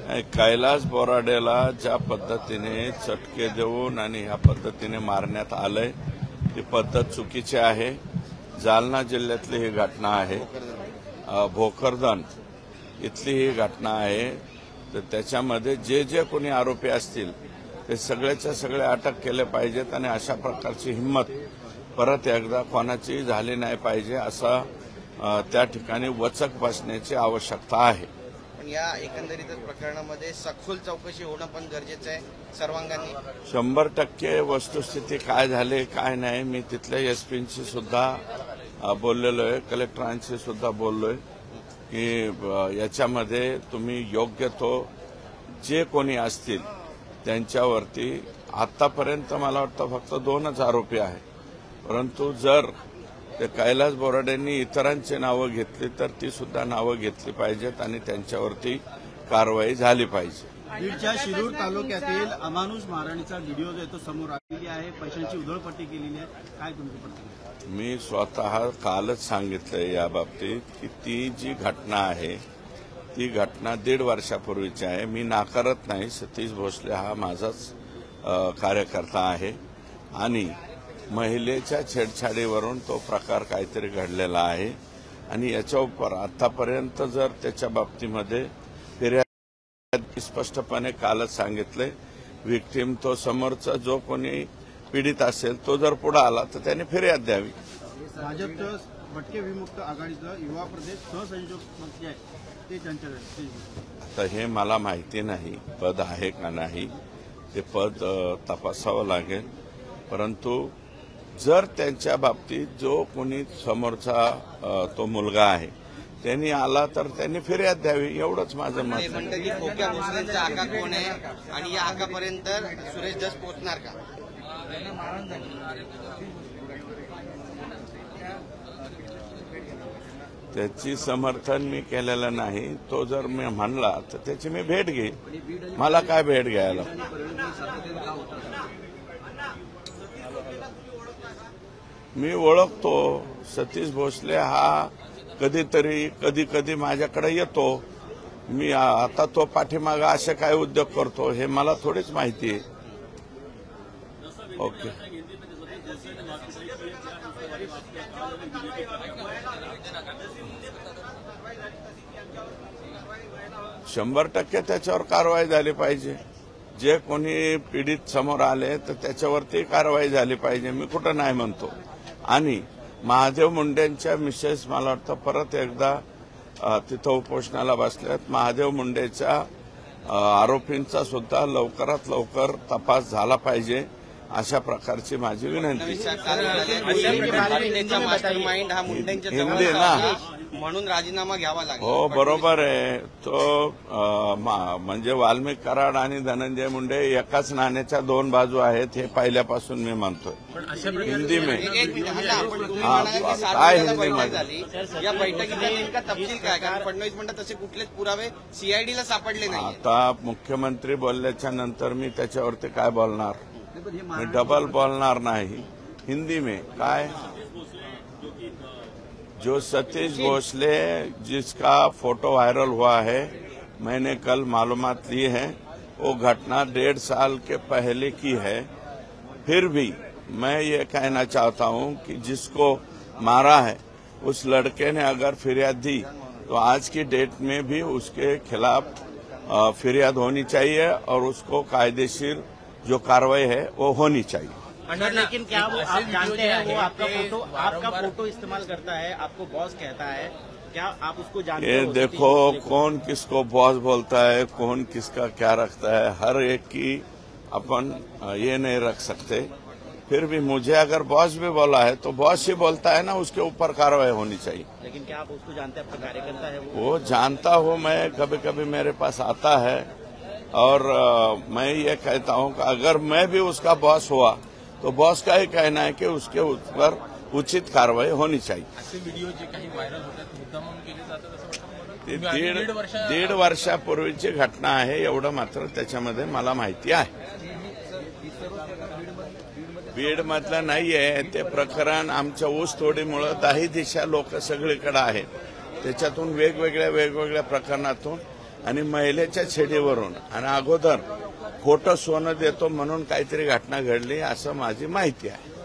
कैलास बोराडेला ज्या पद्धतीने चटके देऊन आणि ह्या पद्धतीने मारण्यात आलंय ती पद्धत चुकीची आहे। जालना जिल्ह्यातली ही घटना आहे, भोकरदन इथली ही घटना आहे। तर त्याच्यामध्ये जे जे कोणी आरोपी असतील ते सगळ्याच्या सगळे अटक केले पाहिजेत आणि अशा प्रकारची हिंमत परत एकदा कोणाची झाली नाही पाहिजे असा त्या ठिकाणी वचक बसण्याची आवश्यकता आहे। पण या एकंदरीत प्रकरणामध्ये सखोल चौकशी होणं पण गरजेचं आहे सर्वांगांनी। 100% वस्तुस्थिती काय झाली काय नाही मी तिथल्या एसपींशी सुद्धा बोललेलो आहे, कलेक्टरांशी सुद्धा बोललोय की याच्यामध्ये तुम्ही योग्य तो जे कोणी असतील त्यांच्यावरती आतापर्यंत मला वाटतं फक्त 2च आरोपी आहेत, परंतु जर ते कैलास बोराडेंनी इतरांची नावं घेतली तर ती सुद्धा नावं घेतली पाहिजेत आणि त्यांच्यावरती कारवाई झाली पाहिजे। बीडच्या शिरूर तालुक्यातील अमानुष मारहाणीचा व्हिडिओ जो तो समोर आलेली आहे, पैशांची उधळपट्टी केलेली आहे, काय तुमची प्रतिक्रिया? मी स्वतः कालच सांगितलंय या बाबतीत की ती जी घटना आहे ती घटना 1.5 वर्षापूर्वीची आहे। मी नाकारत नाही, सतीश भोसले हा माझाच कार्यकर्ता आहे आणि महिलेच्या छेडछाडीवरून तो प्रकार काहीतरी घडलेला आहे आणि याच्या उपर आतापर्यंत जर त्याच्या बाबतीमध्ये फिर्याद स्पष्टपणे कालच सांगितले विक्टीम तो समोरचा जो कोणी पीडित असेल तो जर पुढे आला तर त्याने फिर्याद द्यावी। भाजपचं भटके विमुक्त आघाडीचं युवा प्रदेश सहसंयोजक मंत्री आहे ते त्यांच्याकडे, आता हे मला माहिती नाही पद आहे का नाही, ते पद तपासावं लागेल, परंतु जर त्यांच्या बाबतीत जो कोणी समोरचा तो मुलगा आहे त्यांनी आला तर त्यांनी फिर्याद द्यावी, एवढंच माझं मत आहे। खोक्या भोसलेंचा आका कोण आहे आणि या आकापर्यंत सुरेश दस पोहोचणार का? त्याची समर्थन मी केलेलं नाही, तो जर मी म्हणला तर त्याची मी भेट घेईन, मला काय भेट घ्यायला। मी ओळखतो सतीश भोसले हा कधीतरी कधी कधी माझ्याकडे येतो, मी आता तो पाठीमागे असे काय उद्योग करतो हे मला थोडीच माहिती आहे। ओके 100% त्याच्यावर कारवाई झाली पाहिजे। जे कोणी पीडित समोर आले तर त्याच्यावरती कारवाई झाली पाहिजे, मी कुठं नाही म्हणतो। आणि महादेव मुंडेंच्या मिसेस मला वाटतं परत एकदा तिथं उपोषणाला बसल्यात। महादेव मुंडेच्या आरोपींचा सुद्धा लवकरात लवकर तपास झाला पाहिजे अशा प्रकारची माझी विनंती। हिंदी ना म्हणून राजीनामा घ्यावा लागेल। हो बरोबर आहे, तो म्हणजे वाल्मिक कराड आणि धनंजय मुंडे एकाच नाण्याच्या 2 बाजू आहेत हे पहिल्यापासून मी म्हणतोय। हिंदी में काय हिंदी मध्ये या बैठकीचा नेमका तपशील काय? कारण फडणवीस म्हणतात तसे कुठलेच पुरावे सीआयडीला सापडले नाही। आता मुख्यमंत्री बोलल्याच्या नंतर मी त्याच्यावरती काय बोलणार, मैं डबल बोलणार नहीं। हिंदी में काय जो सतीश भोसले जिसका फोटो वायरल हुआ है, मैंने कल मालूमात ली है, वो घटना 1.5 साल के पहले की है। फिर भी मैं ये कहना चाहता हूं कि जिसको मारा है उस लड़के ने अगर फिर्याद दी तो आज की डेट में भी उसके खिलाफ फिर्याद होनी चाहिए और उसको कायदेशीर जो कार्रवाई है वो होनी चाहिए। लेकिन क्या वो आप जानते हैं वो आपका फोटो इस्तेमाल करता है, आपको बॉस कहता है, क्या आप उसको जानते हैं? ये देखो कौन किसको बॉस बोलता है, कौन किसका क्या रखता है, हर एक की अपन ये नहीं रख सकते। फिर भी मुझे अगर बॉस भी बोला है तो बॉस ही बोलता है ना, उसके ऊपर कार्रवाई होनी चाहिए। लेकिन क्या आप उसको जानते हैं, आपका कार्यकर्ता है वो जानता हूँ, मैं कभी कभी मेरे पास आता है और मैं ये कहता हूँ कि अगर मैं भी उसका बॉस हुआ तो बॉस का ही कहना है कि उसके ऊपर उचित कारवाई होनी चाहिए। दीड वर्षापूर्वीची घटना आहे एवढं मात्र त्याच्यामध्ये मला माहिती आहे। बीड मधलं नाहीये ते प्रकरण, आमच्या ऊसतोडीमुळे 10 दिशा लोक सगळीकडे आहेत, त्याच्यातून वेगवेगळ्या प्रकरणातून आणि महिलेच्या छेडीवरून आणि अगोदर खोटं सोनं देतो म्हणून काहीतरी घटना घडली असं माझी माहिती आहे.